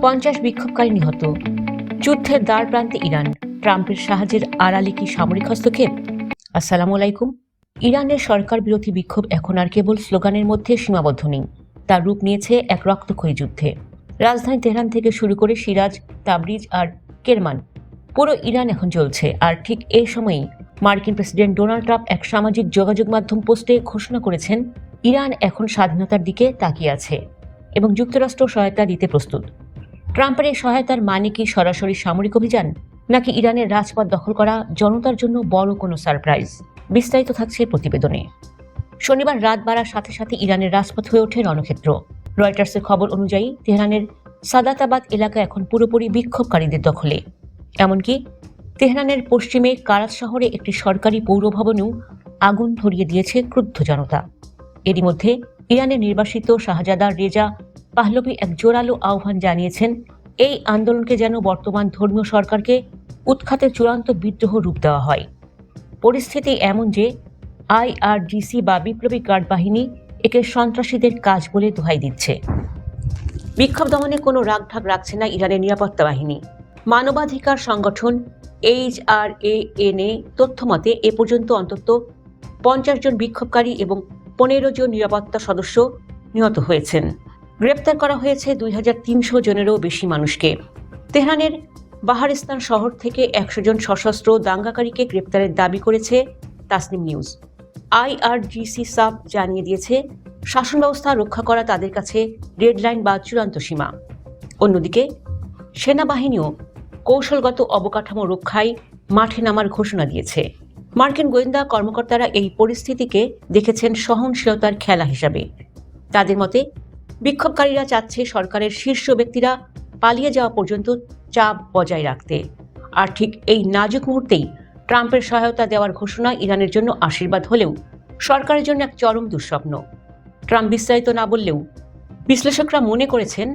50 বিক্ষোভকারী নিহত। যুদ্ধের দ্বার প্রান্তে ইরান, ট্রাম্পের সাহায্যের আড়ালে কি সামরিক হস্তক্ষেপ? আসসালামু আলাইকুম। ইরানের সরকার বিরোধী বিক্ষোভ এখন আর কেবল স্লোগানের মধ্যে সীমাবদ্ধ নেই, তার রূপ নিয়েছে এক রক্তক্ষয়ী যুদ্ধে। রাজধানী তেহরান থেকে শুরু করে সিরাজ, তাবরিজ আর কেরমান, পুরো ইরান এখন চলছে। আর ঠিক এই সময়েই মার্কিন প্রেসিডেন্ট ডোনাল্ড ট্রাম্প এক সামাজিক যোগাযোগ মাধ্যম পোস্টে ঘোষণা করেছেন, ইরান এখন স্বাধীনতার দিকে তাকিয়ে আছে এবং যুক্তরাষ্ট্র সহায়তা দিতে প্রস্তুত। ট্রাম্পের এই সহায়তার মানে কি সরাসরি সামরিক অভিযান, নাকি ইরানের রাজপথ দখল করা জনতার জন্য বড় কোনো সারপ্রাইজ? বিস্তারিত থাকছে প্রতিবেদনে। শনিবার রাত বাড়ার সাথে সাথে ইরানের রাজপথ হয়ে ওঠে রণক্ষেত্র। রয়টার্সের খবর অনুযায়ী তেহরানের সাদাতাবাদ এলাকা এখন পুরোপুরি বিক্ষোভকারীদের দখলে। এমনকি তেহরানের পশ্চিমে কারাত শহরে একটি সরকারি পৌরভবনেও আগুন ধরিয়ে দিয়েছে ক্রুদ্ধ জনতা। এরই মধ্যে ইরানের নির্বাসিত শাহজাদা রেজা পাহলভি এক জোরালো আহ্বান জানিয়েছেন, এই আন্দোলনকে যেন বর্তমান ধর্মীয় সরকারকে উৎখাতের চূড়ান্ত বিদ্রোহ রূপ দেওয়া হয়। পরিস্থিতি এমন যে আইআরজিসি বা বিপ্লবী গার্ড বাহিনী একে সন্ত্রাসীদের কাজ বলে দোহাই দিচ্ছে। বিক্ষোভ দমনে কোনো রাগঢাক রাখছে না ইরানের নিরাপত্তা বাহিনী। মানবাধিকার সংগঠন HRAN তথ্য মতে এ পর্যন্ত অন্তত 50 জন বিক্ষোভকারী এবং 15 জন নিরাপত্তা সদস্য নিহত হয়েছেন। গ্রেপ্তার করা হয়েছে 2300 জনেরও বেশি মানুষকে। তেহরানের বাহারিস্তান শহর থেকে 100 জন সশস্ত্র দাঙ্গাকারীকে গ্রেপ্তারের দাবি করেছে তাসনিম নিউজ। আইআরজিসি সাব জানিয়ে দিয়েছে, শাসন ব্যবস্থা রক্ষা করা তাদের কাছে ডেডলাইন বা চূড়ান্ত সীমা। অন্যদিকে সেনাবাহিনীও কৌশলগত অবকাঠামো রক্ষায় মাঠে নামার ঘোষণা দিয়েছে। মার্কিন গোয়েন্দা কর্মকর্তারা এই পরিস্থিতিকে দেখেছেন সহনশীলতার খেলা হিসাবে। তাদের মতে, বিক্ষোভকারীরা চাচ্ছে সরকারের শীর্ষ ব্যক্তিরা পালিয়ে যাওয়া পর্যন্ত চাপ বজায় রাখতে। আর ঠিক এই নাজুক মুহূর্তেই ট্রাম্পের সহায়তা দেওয়ার ঘোষণা ইরানের জন্য আশীর্বাদ হলেও সরকারের জন্য এক চরম দুঃস্বপ্ন। ট্রাম্প বিস্তারিত না বললেও বিশ্লেষকরা মনে করেছেন,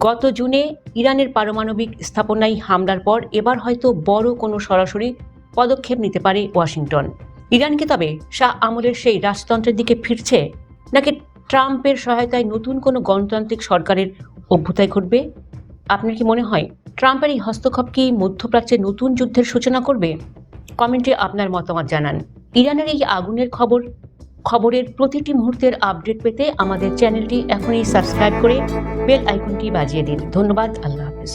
গত জুনে ইরানের পারমাণবিক স্থাপনায় হামলার পর এবার হয়তো বড় কোনো সরাসরি পদক্ষেপ নিতে পারে ওয়াশিংটন। ইরান কি তবে শাহ আমলের সেই রাজতন্ত্রের দিকে ফিরছে, নাকি ট্রাম্পের সহায়তায় নতুন কোনো গণতান্ত্রিক সরকারের অভ্যুদয় ঘটবে? আপনার কি মনে হয় ট্রাম্পের এই হস্তক্ষেপ কি মধ্যপ্রাচ্যে নতুন যুদ্ধের সূচনা করবে? কমেন্টে আপনার মতামত জানান। ইরানের এই আগুনের খবরের প্রতিটি মুহূর্তের আপডেট পেতে আমাদের চ্যানেলটি এখনই সাবস্ক্রাইব করে বেল আইকনটি বাজিয়ে দিন। ধন্যবাদ। আল্লাহ হাফেজ।